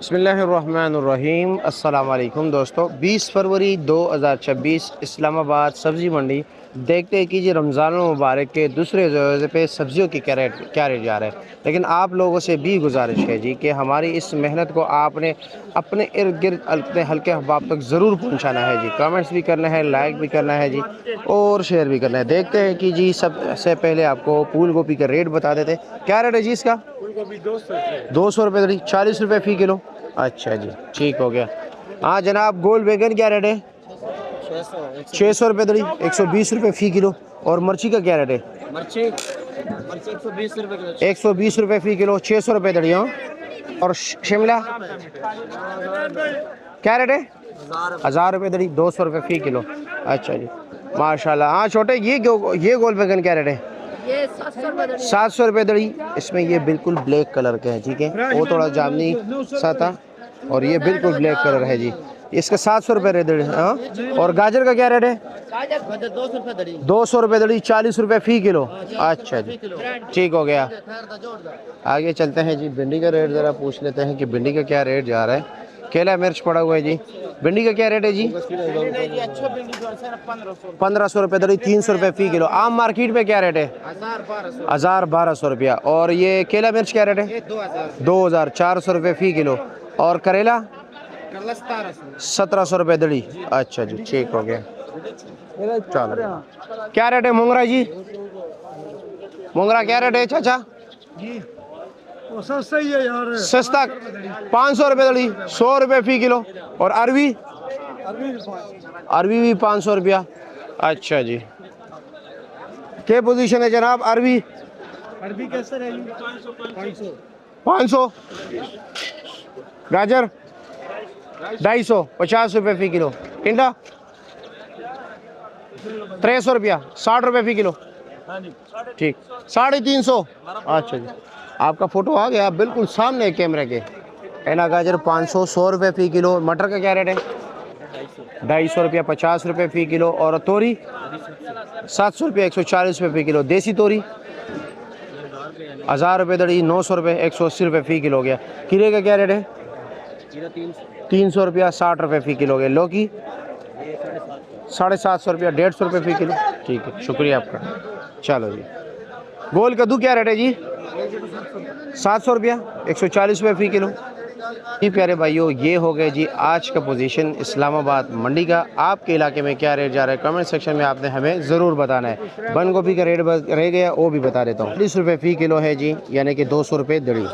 बिस्मिल्लाहिर्रहमानिर्रहीम। अस्सलाम वालेकुम दोस्तों, 20 फरवरी 2026 इस्लामाबाद सब्ज़ी मंडी। देखते हैं कि जी रमज़ान मुबारक के दूसरे रोज़े पे सब्ज़ियों की क्या रेट जा रहा है। लेकिन आप लोगों से भी गुजारिश है जी कि हमारी इस मेहनत को आपने अपने इर्द गिर्द अपने हल्के अहबाब तक ज़रूर पहुँचाना है जी। कमेंट्स भी करना है, लाइक भी करना है जी, और शेयर भी करना है। देखते हैं कि जी सबसे पहले आपको फूल गोभी का रेट बता देते। क्या रेट है जी इसका? 200 रुपये दड़ी, 40 रुपये फ़ी किलो। अच्छा जी, ठीक हो गया। हाँ जनाब, गोल बैगन क्या रेट है? 600 रुपये दड़ी, 120 रुपये फ़ी किलो। और मिर्ची का क्या रेट है? मिर्ची 120 रुपये किलो। 120 रुपये फ़ी किलो, 600 रुपये दड़ी। हाँ, और शिमला क्या रेट है? 1000 रुपये दड़ी, 200 रुपये फ़ी किलो। अच्छा जी, माशाल्लाह। हाँ छोटे, ये गोल बैगन क्या रेट है? ये 700 रुपये दड़ी। इसमें ये बिल्कुल ब्लैक कलर के हैं, ठीक है, वो थोड़ा जामनी सा था, और ये बिल्कुल ब्लैक कलर है जी। इसका 700 रुपये दड़ी। हाँ, और गाजर का क्या रेट है? 200 रुपये दड़ी। 200 रुपये दड़ी, 40 रुपये फ़ी किलो। अच्छा जी, ठीक हो गया। आगे चलते हैं जी, भिंडी का रेट ज़रा पूछ लेते हैं कि भिंडी का क्या रेट जा रहा है। केला मिर्च पड़ा हुआ है जी। भिंडी का क्या रेट है जी? 1500 रुपये दड़ी, 300 रुपये फ़ी किलो। आम मार्केट में क्या रेट है? 1000-1200 रुपया। और ये केला मिर्च क्या रेट है? 2400 रुपये फ़ी किलो। और करेला 1700 रुपये दड़ी। अच्छा जी, ठीक हो गया। चलो, क्या रेट है मोंगरा जी? मोंगरा क्या रेट है चाचा? सस्ता ही है यार, सस्ता 500 रुपये दड़ी, 100 रुपये फ़ी किलो। और अरवी? अरवी भी 500 रुपया। अच्छा जी, क्या पोजीशन है जनाब अरवी? अरबी कैसे रहेगी? 500। गाजर 250, 50 रुपये फ़ी किलो। टिंडा 300 रुपया, 60 रुपये फ़ी किलो। ठीक, 350। अच्छा जी, आपका फ़ोटो आ गया बिल्कुल सामने कैमरे के। एना गाजर 500, 100 रुपये फ़ी किलो। मटर का क्या रेट है? 250 रुपया, 50 रुपये फ़ी किलो। और तोरी 700 रुपये, 140 रुपये फ़ी किलो। देसी तोरी 1000 रुपये दड़ी, 900 रुपये, 180 रुपये फ़ी किलो हो गया। खीरे का क्या रेट है? 300 रुपया, 60 रुपये फ़ी किलो हो गया। लौकी 750 रुपया, 150 रुपये फ़ी किलो। ठीक है, शुक्रिया आपका। चलो जी, गोल कद्दू क्या रेट है जी? 700 रुपया, 140 रुपये फ़ी किलो। जी प्यारे भाइयों, ये हो गए जी आज का पोजीशन इस्लामाबाद मंडी का। आपके इलाके में क्या रेट जा रहा है कमेंट सेक्शन में आपने हमें ज़रूर बताना है। बंद गोभी का रेट रह गया, वो भी बता देता हूँ। 30 रुपये फ़ी किलो है जी, यानी कि 200 रुपये दड़ी।